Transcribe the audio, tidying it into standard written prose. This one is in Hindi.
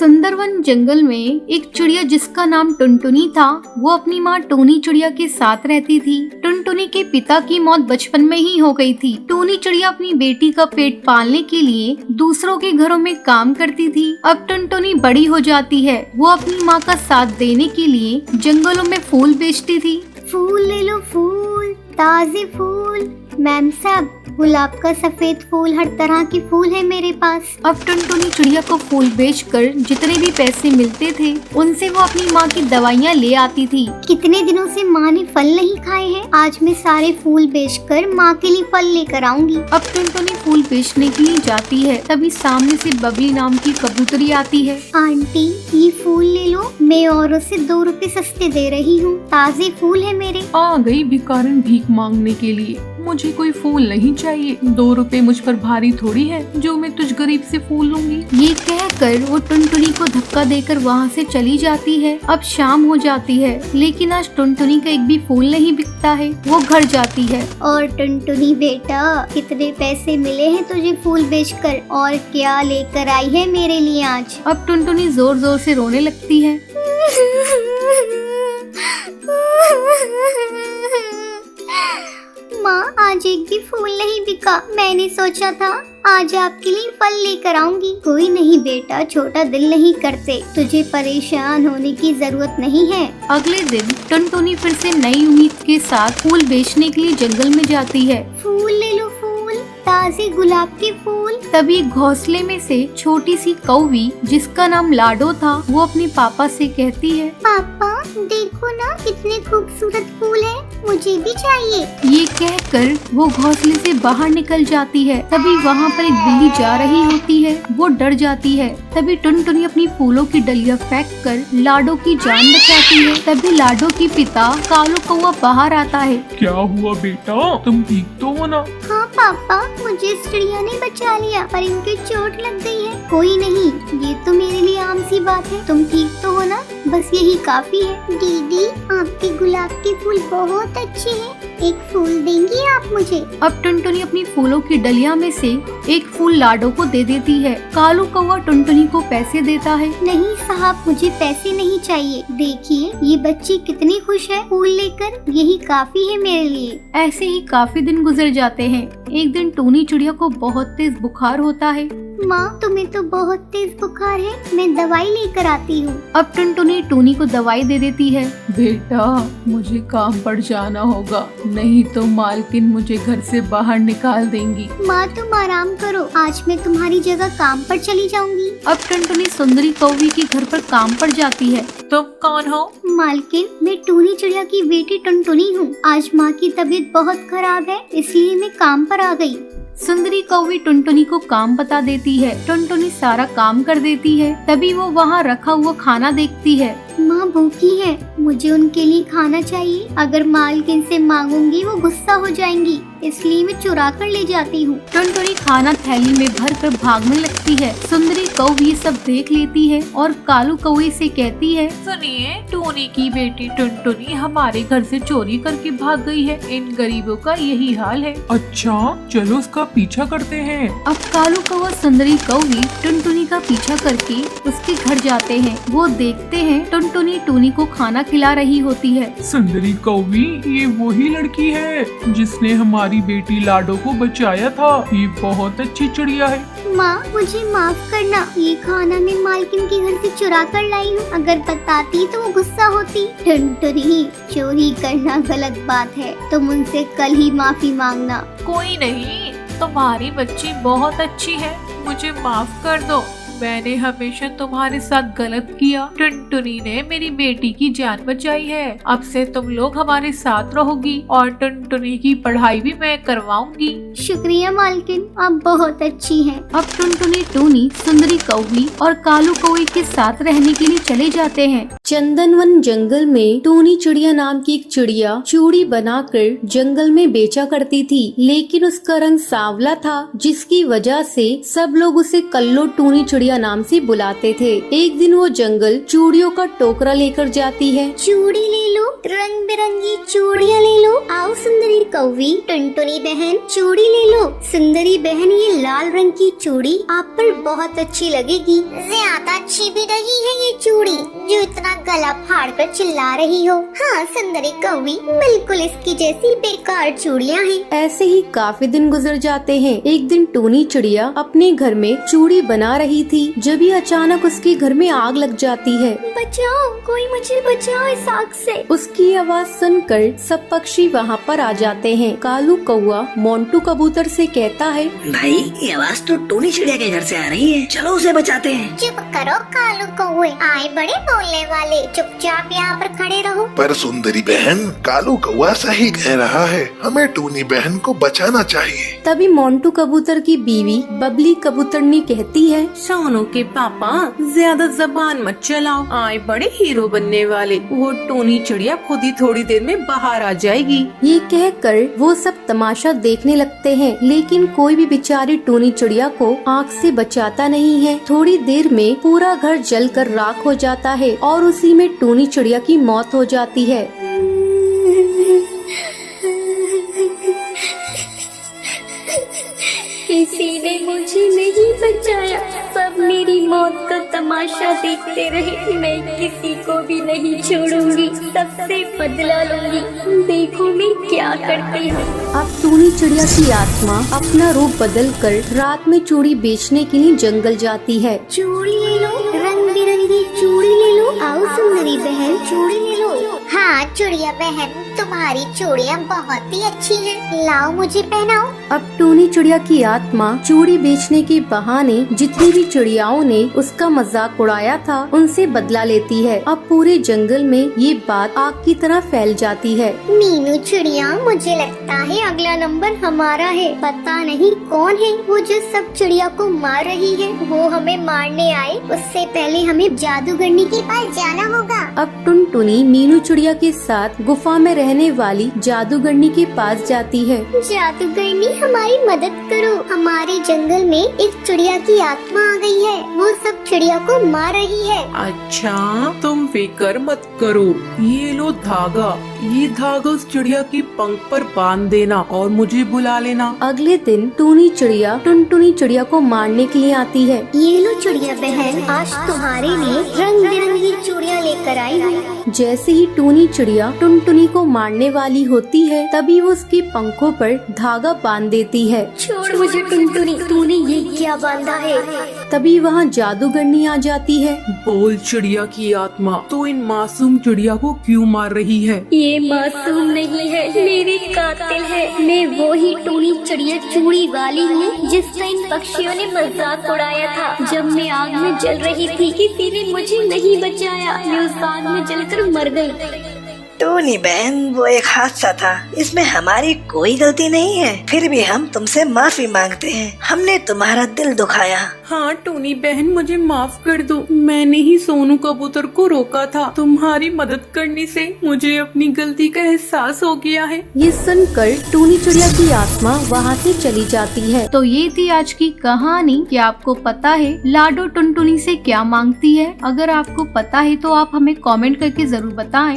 सुंदरवन जंगल में एक चिड़िया जिसका नाम टुनटुनी था, वो अपनी माँ टूनी चिड़िया के साथ रहती थी। टुनटुनी के पिता की मौत बचपन में ही हो गई थी। टूनी चिड़िया अपनी बेटी का पेट पालने के लिए दूसरों के घरों में काम करती थी। अब टुनटुनी बड़ी हो जाती है। वो अपनी माँ का साथ देने के लिए जंगलों में फूल बेचती थी। फूल ले लो फूल, ताजे फूल। मैम साहब, गुलाब का सफेद फूल, हर तरह के फूल है मेरे पास। अब टुनटुनी चिड़िया को फूल बेचकर जितने भी पैसे मिलते थे उनसे वो अपनी माँ की दवाइयाँ ले आती थी। कितने दिनों से माँ ने फल नहीं खाए हैं, आज मैं सारे फूल बेचकर माँ के लिए फल लेकर आऊंगी। अब टुनटुनी फूल बेचने के लिए जाती है, तभी सामने से बबली नाम की कबूतरी आती है। आंटी, ये फूल ले लो, मैं औरों से 2 रुपए सस्ते दे रही हूँ, ताजे फूल है मेरे। आ गई भिखारन भीख मांगने के लिए। मुझे कोई फूल नहीं चाहिए, 2 रुपए मुझ पर भारी थोड़ी है जो मैं तुझ गरीब से फूल लूंगी। ये कहकर वो टुनटुनी को धक्का देकर वहाँ से चली जाती है। अब शाम हो जाती है, लेकिन आज टुनटुनी का एक भी फूल नहीं बिकता है। वो घर जाती है। और टुनटुनी बेटा, कितने पैसे मिले हैं तुझे फूल बेचकर, और क्या लेकर आई है मेरे लिए आज? अब टुनटुनी जोर जोर से रोने लगती है। माँ, आज एक भी फूल नहीं बिका। मैंने सोचा था आज आपके लिए फल लेकर आऊंगी। कोई नहीं बेटा, छोटा दिल नहीं करते, तुझे परेशान होने की जरूरत नहीं है। अगले दिन टुनटुनी फिर से नई उम्मीद के साथ फूल बेचने के लिए जंगल में जाती है। फूल ले लो फूल, ताजे गुलाब के फूल। तभी घोंसले में से छोटी सी कौवी जिसका नाम लाडो था, वो अपने पापा से कहती है, पापा देखो ना, कितने खूबसूरत फूल हैं, मुझे भी चाहिए। ये कहकर वो घोंसले से बाहर निकल जाती है। तभी वहाँ पर एक बिल्ली जा रही होती है। वो डर जाती है। तभी टुनटुनी अपनी फूलों की डलिया फेंक कर लाडो की जान बचाती है। तभी लाडो की पिता कालू कौवा बाहर आता है। क्या हुआ बेटा, तुम ठीक तो हो ना? हाँ पापा, मुझे इस चिड़िया ने बचा लिया, पर इनके चोट लग गई है। कोई नहीं, ये तो मेरे लिए आम सी बात है। तुम ठीक तो हो ना? बस यही काफी है। दीदी, आपके गुलाब के फूल बहुत अच्छे हैं, एक फूल देंगी आप मुझे? अब टुनटुनी अपनी फूलों की डलिया में से एक फूल लाडो को दे देती है। कालू कौवा टुनटुनी को पैसे देता है। नहीं साहब, मुझे पैसे नहीं चाहिए। देखिए ये बच्ची कितनी खुश है फूल लेकर, यही काफी है मेरे लिए। ऐसे ही काफी दिन गुजर जाते हैं। एक दिन टूनी चिड़िया को बहुत तेज बुखार होता है। माँ, तुम्हें तो बहुत तेज बुखार है, मैं दवाई लेकर आती हूँ। अब टुनटुनी टूनी को दवाई दे देती है। बेटा, मुझे काम पर जाना होगा, नहीं तो मालकिन मुझे घर से बाहर निकाल देंगी। माँ, तुम आराम करो, आज मैं तुम्हारी जगह काम पर चली जाऊंगी। अब टुनटुनी सुंदरी कौवी के घर पर काम पर जाती है। तुम कौन हो? मालकिन, मैं टूनी चिड़िया की बेटी टुनटुनी हूँ। आज माँ की तबीयत बहुत खराब है, इसलिए मैं काम पर आ गई। सुंदरी कौवी टुनटुनी को काम बता देती है। टुनटुनी सारा काम कर देती है। तभी वो वहाँ रखा हुआ खाना देखती है। माँ भूखी है, मुझे उनके लिए खाना चाहिए। अगर मालकिन से मांगूंगी वो गुस्सा हो जाएंगी, इसलिए मैं चुरा कर ले जाती हूँ। टुनटुनी खाना थैली में भर कर भागने लगती है। सुंदरी कौवी ये सब देख लेती है और कालू कौवे से कहती है, सुनिए, टूनी की बेटी टुनटुनी हमारे घर से चोरी करके भाग गई है। इन गरीबों का यही हाल है। अच्छा, चलो उसका पीछा करते हैं। अब कालू कौवा सुंदरी कौवी टुनटुनी का पीछा करके उसके घर जाते हैं। वो देखते हैं टुनटुनी टूनी को खाना खिला रही होती है। सुंदरी कौवी, ये वही लड़की है जिसने हमारी बेटी लाडो को बचाया था। ये बहुत अच्छी चिड़िया है। माँ, मुझे माफ करना, ये खाना मैं मालकिन के घर से चुरा कर लाई हूँ। अगर बताती तो वो गुस्सा होती। टुनटुनी, चोरी करना गलत बात है, तुम उनसे कल ही माफी मांगना। कोई नहीं, तुम्हारी बच्ची बहुत अच्छी है, मुझे माफ कर दो। मैंने हमेशा तुम्हारे साथ गलत किया। टुनटुनी ने मेरी बेटी की जान बचाई है। अब से तुम लोग हमारे साथ रहोगी और टुनटुनी की पढ़ाई भी मैं करवाऊंगी। शुक्रिया मालकिन, आप बहुत अच्छी हैं। अब टुनटुनी टूनी सुंदरी कौवी और कालू कौवे के साथ रहने के लिए चले जाते हैं। चंदनवन जंगल में टूनी चिड़िया नाम की एक चिड़िया चूड़ी बनाकर जंगल में बेचा करती थी, लेकिन उसका रंग सांवला था, जिसकी वजह से सब लोग उसे कल्लो टूनी चिड़िया नाम से बुलाते थे। एक दिन वो जंगल चूड़ियों का टोकरा लेकर जाती है। चूड़ी ले लो, रंग बिरंगी चूड़ियाँ ले लो। आओ सुंदरी कौवी, टुनटुनी बहन चूड़ी ले लो। सुंदरी बहन, ये लाल रंग की चूड़ी आप पर बहुत अच्छी लगेगी। ज्यादा अच्छी भी नहीं है ये चूड़ी जो इतना गला फाड़ कर चिल्ला रही हो। हाँ सुंदरी कौवी, बिल्कुल इसकी जैसी बेकार चूड़ियाँ हैं। ऐसे ही काफी दिन गुजर जाते हैं। एक दिन टूनी चिड़िया अपने घर में चूड़ी बना रही थी, जब ही अचानक उसके घर में आग लग जाती है। बचाओ, कोई मुझे बचाओ इस आग से। उसकी आवाज सुनकर सब पक्षी वहाँ पर आ जाते हैं। कालू कौवा मोंटू कबूतर से कहता है, भाई ये आवाज तो टूनी चिड़िया के घर से आ रही है, चलो उसे बचाते हैं। चुप करो कालू कौवे, आए बड़े बोलने वाले, चुपचाप यहाँ पर खड़े रहो। पर सुंदरी बहन, कालू कौवा सही कह रहा है, हमें टूनी बहन को बचाना चाहिए। तभी मोंटू कबूतर की बीवी बबली कबूतरनी कहती है, सोनू के पापा ज्यादा जबान मत चलाओ, आए बड़े हीरो बनने वाले, वो टूनी चिड़िया खुद ही थोड़ी देर में बाहर आ जाएगी। ये कहकर वो सब तमाशा देखने लगते हैं, लेकिन कोई भी बेचारी टूनी चिड़िया को आग से बचाता नहीं है। थोड़ी देर में पूरा घर जलकर राख हो जाता है और उसी में टूनी चिड़िया की मौत हो जाती है। किसी ने मुझे नहीं बचाया, सब मेरी मौत का तमाशा देखते रहे। मैं किसी को भी नहीं छोड़ूंगी, सबसे बदला लूंगी। देखो मैं क्या करती हूँ। अब टूनी चिड़िया की आत्मा अपना रूप बदलकर रात में चूड़ी बेचने के लिए जंगल जाती है। चूड़ी ले लो, रंग बिरंगी चूड़ी ले लो। आओ सुंदरी बहन, चूड़ी ले लो। हाँ चिड़िया बहन, तुम्हारी चूड़ियाँ बहुत ही अच्छी हैं, लाओ मुझे पहनाओ। अब टूनी चिड़िया की आत्मा चूड़ी बेचने के बहाने जितनी भी चिड़ियाओं ने उसका मजाक उड़ाया था उनसे बदला लेती है। अब पूरे जंगल में ये बात आग की तरह फैल जाती है। मीनू चिड़िया, मुझे लगता है अगला नंबर हमारा है। पता नहीं कौन है वो जो सब चिड़िया को मार रही है। वो हमें मारने आए उससे पहले हमें जादूगरनी के पास जाना होगा। अब टुनटुनी मीनू चिड़िया के साथ गुफा में रहने वाली जादूगरनी के पास जाती है। जादूगरनी, हमारी मदद करो, हमारे जंगल में एक चिड़िया की आत्मा आ गई है, वो सब चिड़िया को मार रही है। अच्छा, तुम फिक्र मत करो, ये लो धागा, ये धागा उस चिड़िया की पंख पर बांध देना और मुझे बुला लेना। अगले दिन टूनी चिड़िया टुनटुनी चिड़िया को मारने के लिए आती है। ये लो चिड़िया बहन, आज तुम्हारे लिए रंग बिरंगी चूड़ियाँ लेकर आई हूँ। जैसे ही टूनी चिड़िया टुनटुनी को मारने वाली होती है, तभी वो उसके पंखों पर धागा बांध देती है। छोड़ मुझे टुनटुनी, तूने ये क्या बांधा है? तभी वहाँ जादूगरनी आ जाती है। बोल चिड़िया की आत्मा, तो इन मासूम चिड़िया को क्यों मार रही है? ये मासूम नहीं है, मेरी कातिल है। मैं वो ही टूनी चिड़िया चूड़ी वाली हूँ जिसका इन पक्षियों ने मजाक उड़ाया था। जब मैं आग में जल रही थी, किसी ने मुझे नहीं बचाया, मैं उस आग में जलकर मर गई। टूनी बहन, वो एक हादसा था, इसमें हमारी कोई गलती नहीं है। फिर भी हम तुमसे माफी मांगते हैं, हमने तुम्हारा दिल दुखाया। हाँ टूनी बहन, मुझे माफ कर दो, मैंने ही सोनू कबूतर को रोका था। तुम्हारी मदद करने से मुझे अपनी गलती का एहसास हो गया है। ये सुनकर टूनी चिड़िया की आत्मा वहाँ से चली जाती है। तो ये थी आज की कहानी। क्या आपको पता है लाडो टुनटुनी से क्या मांगती है? अगर आपको पता है तो आप हमें कमेंट करके जरूर बताएं।